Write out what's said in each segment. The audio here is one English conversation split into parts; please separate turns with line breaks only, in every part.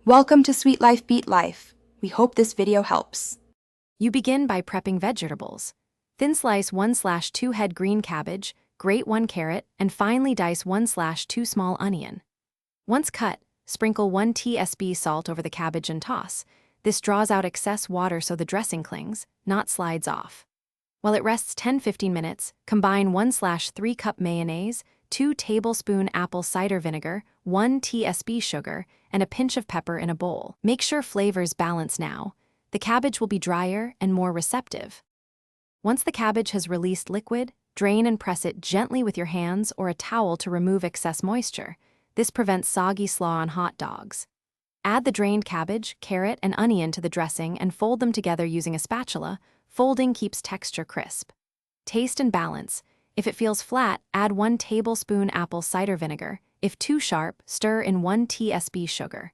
Welcome to Sweet Life Beat Life. We hope this video helps.
You begin by prepping vegetables. Thin slice 1/2 head green cabbage, grate 1 carrot, and finely dice 1/2 small onion. Once cut, sprinkle 1 tsp salt over the cabbage and toss. This draws out excess water so the dressing clings, not slides off. While it rests 10-15 minutes, combine 1/3 cup mayonnaise, 2 tablespoon apple cider vinegar, 1 tsp sugar, and a pinch of pepper in a bowl. Make sure flavors balance now. The cabbage will be drier and more receptive. Once the cabbage has released liquid, drain and press it gently with your hands or a towel to remove excess moisture. This prevents soggy slaw on hot dogs. Add the drained cabbage, carrot, and onion to the dressing and fold them together using a spatula. Folding keeps texture crisp. Taste and balance. If it feels flat, add 1 tablespoon apple cider vinegar. If too sharp, stir in 1 tsp sugar.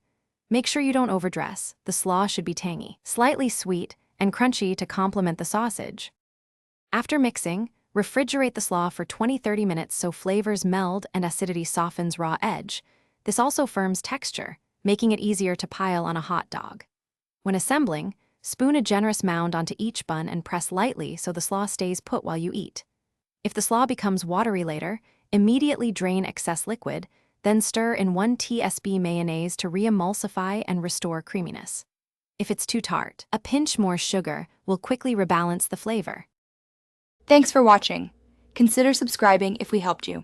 Make sure you don't overdress. The slaw should be tangy, slightly sweet, and crunchy to complement the sausage. After mixing, refrigerate the slaw for 20-30 minutes so flavors meld and acidity softens raw edge. This also firms texture, making it easier to pile on a hot dog. When assembling, spoon a generous mound onto each bun and press lightly so the slaw stays put while you eat. If the slaw becomes watery later, immediately drain excess liquid, then stir in 1 tsp mayonnaise to re-emulsify and restore creaminess. If it's too tart, a pinch more sugar will quickly rebalance the flavor.
Thanks for watching. Consider subscribing if we helped you.